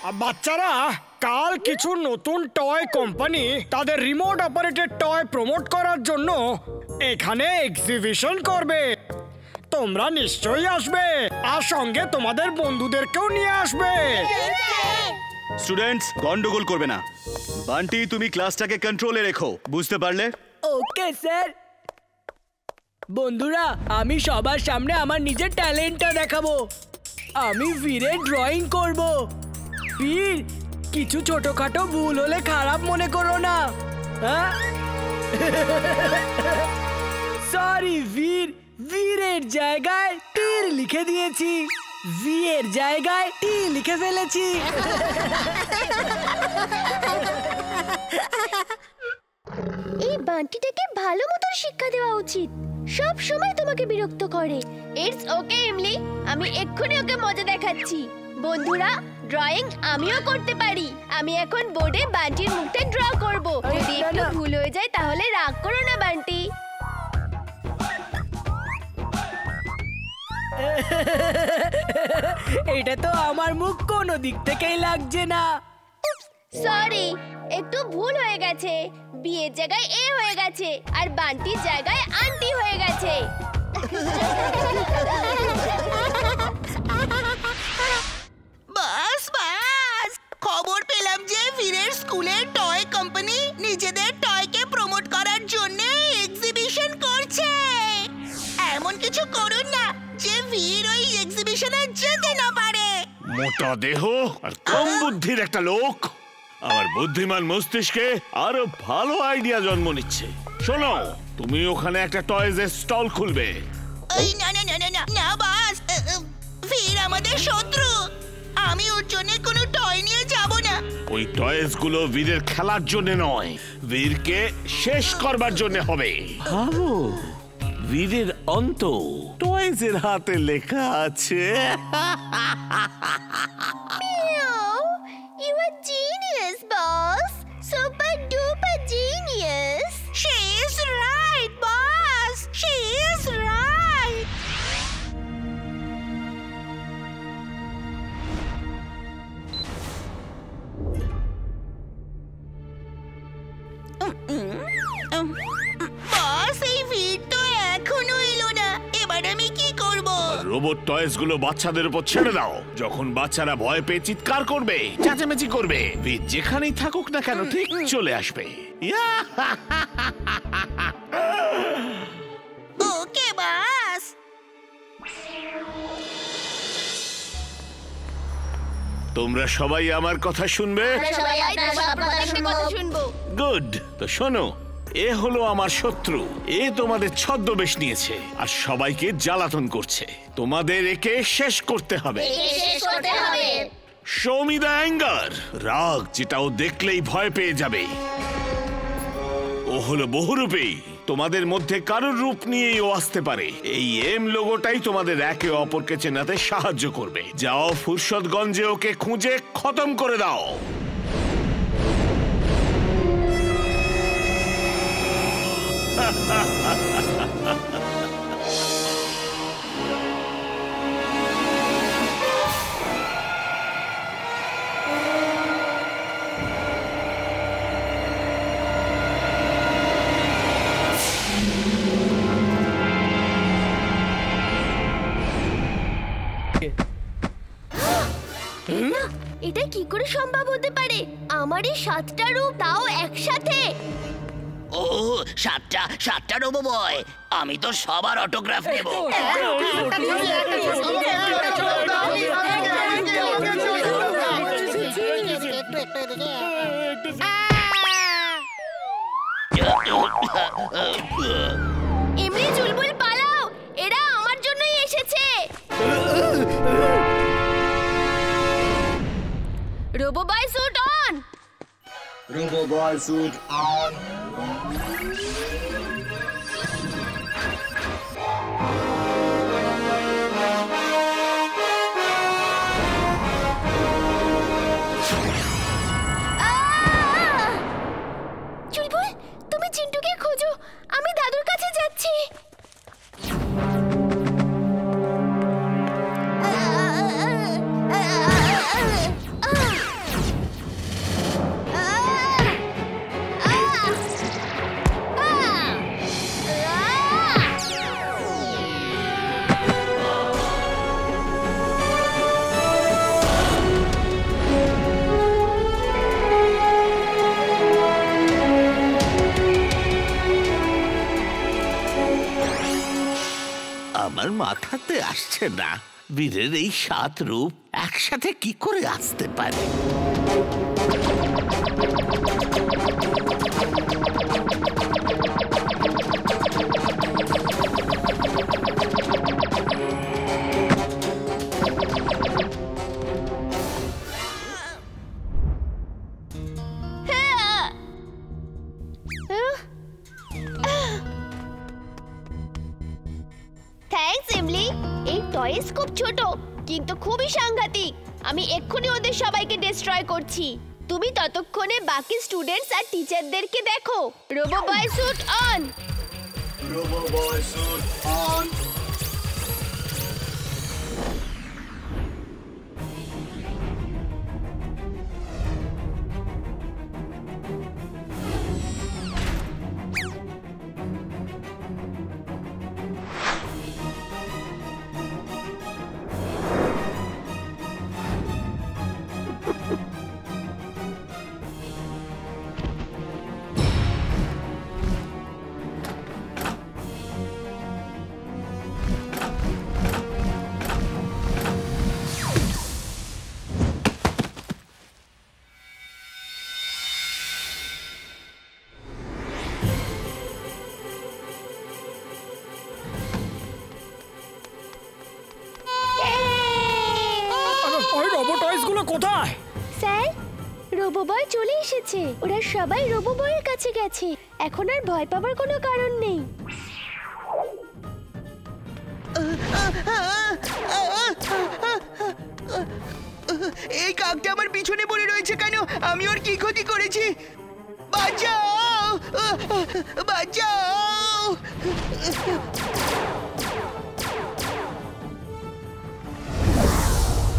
বাচ্চারা, কাল কিছু নতুন টয় কোম্পানি তাদের রিমোট অপারেটেড টয় প্রমোট করার জন্য এখানে এক্সিবিশন করবে। তোমরা নিশ্চয়ই আসবে, আর সঙ্গে তোমাদের বন্ধুদেরকেও নিয়ে আসবে। স্টুডেন্টস, গন্ডগোল করবে না। বান্টি, তুমি ক্লাসটাকে কন্ট্রোলে রেখো, বুঝতে পারলে? Okay sir. বন্ধুরা, আমি সবার সামনে আমার নিজের ট্যালেন্টটা দেখাবো। আমি বীরের ড্রয়িং করব। বীর, কিছু ছোটখাটো ভুল হলে খারাপ মনে করো না। হ্যাঁ, সরি বীর, বীরের জায়গায় তীর লিখে দিয়েছি, ভিয়ের জায়গায় টি লিখে ফেলেছি। এই বান্টিটাকে ভালো মতো শিক্ষা দেওয়া উচিত। সব সময় তোমাকে বিরক্ত করে। ইটস ওকে এমলি, আমি এক্ষুনি ওকে মজা দেখাচ্ছি। বন্ধুরা, ড্রয়িং আমিও করতে পারি। আমি এখন বোর্ডে বান্টির মুখটা ড্র করব। যদি একটু ভুল হয়ে যায় তাহলে রাগ করো না বান্টি। এটা তো আমার মুখ কোনো দিক থেকেই লাগছে না। সরি, একটু ভুল হয়ে গেছে। বিয়ের জায়গায় এ হয়ে গেছে, আর বান্টির জায়গায় আন্টি হয়ে গেছে। বাস বাস, খবর পেলাম যে বীরের স্কুলের টয় কোম্পানি নিজেদের টয়কে প্রমোট করার জন্য এক্সিবিশন করছে। এমন কিছু করুন না যে বীর ওই এক্সিবিশনে যেতে না পারে। মোটা দেহ আর কম বুদ্ধির একটা লোক আমার বুদ্ধিমান মস্তিষ্কে আরো ভালো আইডিয়া জন্ম নিচ্ছে। শোনো, তুমি ওখানে একটা টয়েজের স্টল খুলবে। এই না না না না না না বাস, বীর আমাদের শত্রু। আমি ওর জন্য কোনো টয় নিয়ে যাব না। ওই টয়েজ গুলো বীরের খেলার জন্য নয়, বীরকে শেষ করবার জন্য হবে। ভাবো, বীরের অন্ত টয়েজের হাতে লেখা আছে। You are genius, boss. Super duper genius. She is right, boss. She is right. বস, এই ভিড় তো এখনো এলো না। এবার আমি কি করব? রোবট টয়েস গুলো বাচ্চাদের উপর ছেড়ে দাও। যখন বাচ্চারা ভয় পেয়ে চিৎকার করবে, চেঁচামেচি করবে, বীর যেখানেই থাকুক না কেন ঠিক চলে আসবে। ওকে বস। তোমরা সবাই আমার কথা শুনবে? সবাই আপনার কথা শুনবো। গুড। তো শোনো, এ হলো আমার শত্রু। এ তোমাদের ছদ্মবেশ নিয়েছে আর সবাইকে জ্বালাতন করছে। তোমাদের একে শেষ করতে হবে। Show me the anger. রাগ যেটা ও দেখলেই ভয় পেয়ে যাবে। ও হলো বহুরূপী। তোমাদের মধ্যে কারোর রূপ নিয়েই ও আসতে পারে। এই এম লোগোটাই তোমাদের একে অপরকে চেনাতে সাহায্য করবে। যাও, ফুরসতগঞ্জে ওকে খুঁজে খতম করে দাও। এটা কি করে সম্ভব হতে পারে? আমার এই 7টা রূপ, তাও একসাথে। ও, সাতটা রোবো বয়। আমি তো সবার অটোগ্রাফ নেব। এমনি চুলবুল পালাও, এরা আমার জন্যই এসেছে। Robo boy suit on. Robo Boy suit on. Chulbul, তুমি চিন্টুকে খোঁজো, আমি দাদুর কাছে যাচ্ছি। মাথাতে আসছে না বীরের এই 7 রূপ একসাথে কি করে আসতে পারে। থ্যাঙ্কস এমলি। এই টয়েস খুব ছোট কিন্তু খুবই সাংঘাতিক। আমি এক্ষুনি ওদের সবাইকে ডিস্ট্রয় করছি। তুমি ততক্ষণে বাকি স্টুডেন্টস আর টিচারদেরকে দেখো। Robo boy suit on. Robo Boy suit on. ওই রোবো টয়েস গুলো কোথায়? স্যার, রোবো বয় চলে এসেছে। ওরা সবাই রোবো বয়ের কাছে গেছে। এখন আর ভয় পাবার কোনো কারণ নেই। এই কাকটা আমার পিছনে পড়ে রয়েছে কেন? আমি ওর কি ক্ষতি করেছি? বাঁচাও, বাঁচাও।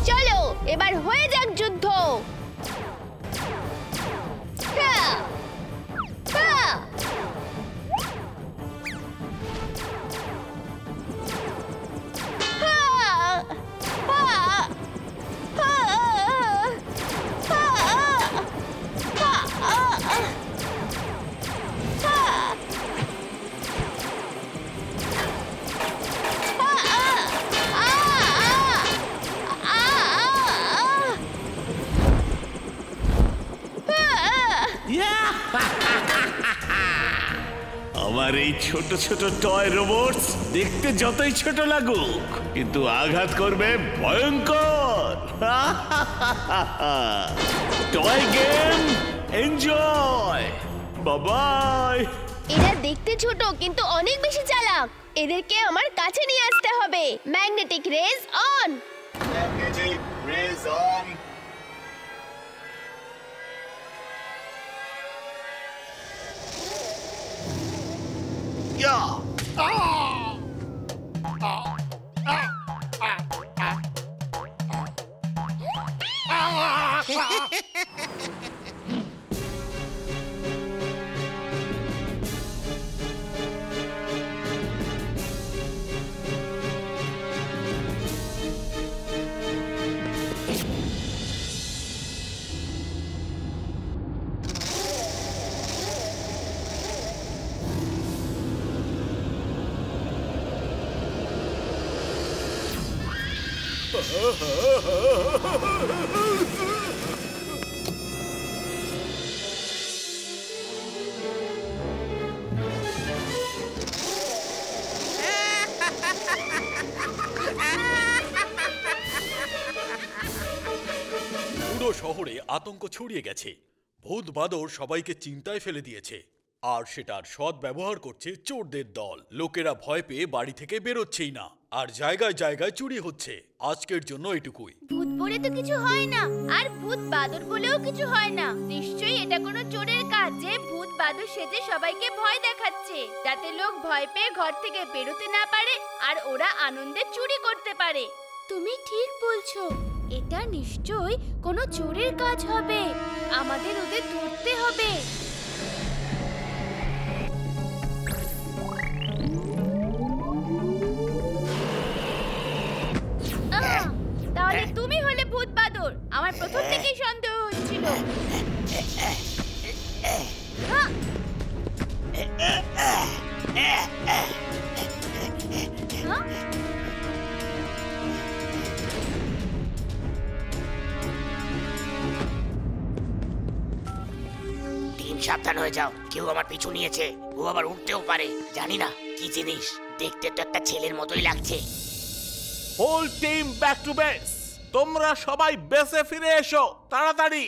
চলো এবার হয়ে যাক যুদ্ধ। হ্যাঁ, হ্যাঁ। আমার এই ছোট ছোট টয় রোবটস দেখতে যতই ছোট লাগুক কিন্তু আঘাত করবে ভয়ঙ্কর। টয় গেম এনজয়, বাবাই। এরা দেখতে ছোট কিন্তু অনেক বেশি চালাক। এদেরকে আমার কাছে নিয়ে আসতে হবে। Magnetic rays on. Magnetic rays on. পুরো শহরে আতঙ্ক ছড়িয়ে গেছে। ভূত বাদর সবাইকে চিন্তায় ফেলে দিয়েছে, আর সেটার সৎ ব্যবহার করছে চোরদের দল। লোকেরা ভয় পেয়ে বাড়ি থেকে বেরোচ্ছেই না, আর জায়গায় জায়গায় চুরি হচ্ছে। আজকের জন্য এটুকুই। ভূত বলে তো কিছু হয় না, আর ভূত বাদর বলেও কিছু হয় না। নিশ্চয়ই এটা কোনো চোরের কাজ যে ভূত বাদর সেজে সবাইকে ভয় দেখাচ্ছে, যাতে লোক ভয় পেয়ে ঘর থেকে বেরোতে না পারে আর ওরা আনন্দে চুরি করতে পারে। তুমি ঠিক বলছো, এটা নিশ্চয়ই কোনো চোরের কাজ হবে। আমাদের ওদের ধরতে হবে। তাহলে তুমি হলে ভূত বাদর। আমার প্রথম থেকেই সন্দেহ হচ্ছিল। সাবধান হয়ে যাও, কেউ আমার পিছু নিয়েছে। ও আবার উঠতেও পারে, জানি না কি জিনিস। দেখতে তো একটা ছেলের মতোই লাগছে। Whole team back to base. তোমরা সবাই বেসে ফিরে এসো তাড়াতাড়ি।